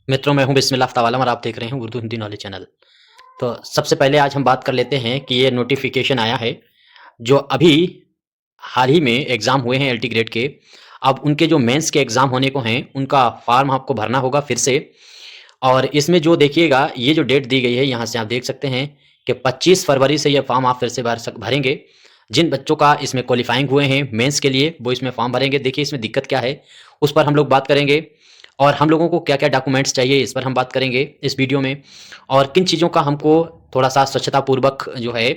मित्रों, मैं हूं बिस्मिल्लाह अफ्तावाला और आप देख रहे हैं उर्दू हिंदी नॉलेज चैनल। तो सबसे पहले आज हम बात कर लेते हैं कि ये नोटिफिकेशन आया है जो अभी हाल ही में एग्ज़ाम हुए हैं एलटी ग्रेड के। अब उनके जो मेंस के एग्ज़ाम होने को हैं उनका फॉर्म आपको भरना होगा फिर से। और इसमें जो देखिएगा ये जो डेट दी गई है यहाँ से आप देख सकते हैं कि 25 फरवरी से ये फॉर्म आप फिर से भरेंगे। जिन बच्चों का इसमें क्वालिफाइंग हुए हैं मेंस के लिए वो इसमें फॉर्म भरेंगे। देखिए इसमें दिक्कत क्या है उस पर हम लोग बात करेंगे और हम लोगों को क्या-क्या डॉक्यूमेंट्स चाहिए इस पर हम बात करेंगे इस वीडियो में। और किन चीज़ों का हमको थोड़ा-सा स्वच्छतापूर्वक जो है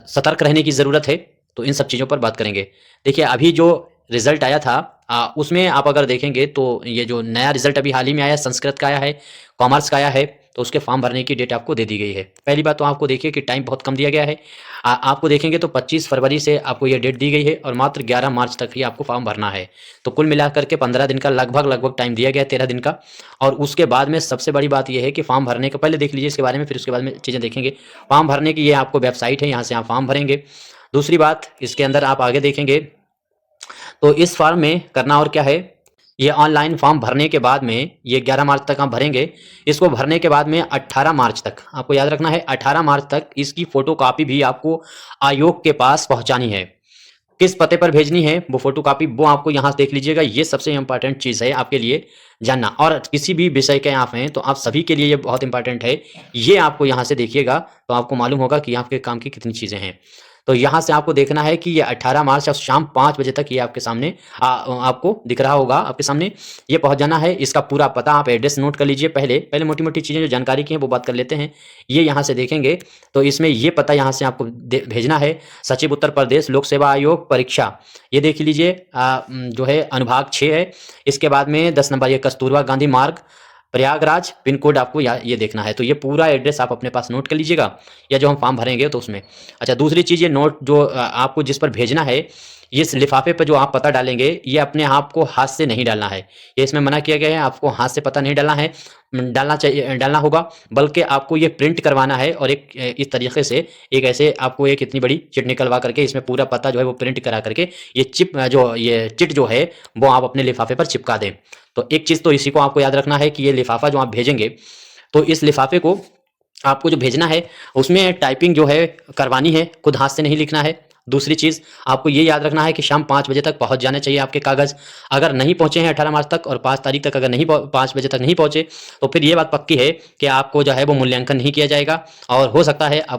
सतर्क रहने की ज़रूरत है, तो इन सब चीज़ों पर बात करेंगे। देखिए अभी जो रिज़ल्ट आया था उसमें आप अगर देखेंगे तो ये जो नया रिज़ल्ट अभी हाल ही में आया है संस्कृत का आया है, कॉमर्स का आया है, तो उसके फॉर्म भरने की डेट आपको दे दी गई है। पहली बात तो आपको देखिए कि टाइम बहुत कम दिया गया है। आपको देखेंगे तो 25 फरवरी से आपको ये डेट दी गई है और मात्र 11 मार्च तक ही आपको फॉर्म भरना है। तो कुल मिलाकर के 15 दिन का लगभग टाइम दिया गया है, 13 दिन का। और उसके बाद में सबसे बड़ी बात ये है कि फॉर्म भरने का पहले देख लीजिए इसके बारे में, फिर उसके बाद में चीज़ें देखेंगे। फॉर्म भरने की ये आपको वेबसाइट है, यहाँ से आप फॉर्म भरेंगे। दूसरी बात इसके अंदर आप आगे देखेंगे तो इस फॉर्म में करना और क्या है, ये ऑनलाइन फॉर्म भरने के बाद में ये 11 मार्च तक आप भरेंगे। इसको भरने के बाद में 18 मार्च तक आपको याद रखना है, 18 मार्च तक इसकी फ़ोटोकॉपी भी आपको आयोग के पास पहुंचानी है। किस पते पर भेजनी है वो फ़ोटोकॉपी वो आपको यहाँ से देख लीजिएगा। ये सबसे इम्पोर्टेंट चीज़ है आपके लिए जानना। और किसी भी विषय के आप हैं तो आप सभी के लिए ये बहुत इंपॉर्टेंट है। ये आपको यहाँ से देखिएगा तो आपको मालूम होगा कि आपके काम की कितनी चीज़ें हैं। तो यहाँ से आपको देखना है कि ये 18 मार्च और शाम 5 बजे तक ये आपके सामने आपको दिख रहा होगा आपके सामने। ये पहुँच जाना है। इसका पूरा पता आप एड्रेस नोट कर लीजिए। पहले मोटी-मोटी चीज़ें जो जानकारी की हैं वो बात कर लेते हैं। ये यहाँ से देखेंगे तो इसमें ये पता यहाँ से आपको भेजना है, सचिव उत्तर प्रदेश लोक सेवा आयोग परीक्षा। ये देख लीजिए जो है अनुभाग 6 है। इसके बाद में 10 नंबर ये कस्तूरबा गांधी मार्ग प्रयागराज पिन कोड आपको ये देखना है। तो ये पूरा एड्रेस आप अपने पास नोट कर लीजिएगा या जो हम फॉर्म भरेंगे तो उसमें। अच्छा दूसरी चीज़ ये नोट जो आपको जिस पर भेजना है, ये इस लिफाफे पर जो आप पता डालेंगे ये अपने आप को हाथ से नहीं डालना है। ये इसमें मना किया गया है, आपको हाथ से पता नहीं डालना है। डालना होगा, बल्कि आपको ये प्रिंट करवाना है और एक इस तरीके से एक ऐसे आपको एक इतनी बड़ी चिट निकलवा करके इसमें पूरा पता जो है वो प्रिंट करा करके ये चिट जो है वो आप अपने लिफाफे पर चिपका दें। तो एक चीज़ तो इसी को आपको याद रखना है कि ये लिफाफा जो आप भेजेंगे तो इस लिफाफे को आपको जो भेजना है उसमें टाइपिंग जो है करवानी है, खुद हाथ से नहीं लिखना है। दूसरी चीज़ आपको ये याद रखना है कि शाम 5 बजे तक पहुंच जाने चाहिए आपके कागज़। अगर नहीं पहुंचे हैं 18 मार्च तक और 5 तारीख तक अगर नहीं 5 बजे तक नहीं पहुंचे तो फिर ये बात पक्की है कि आपको जो है वो मूल्यांकन नहीं किया जाएगा और हो सकता है आप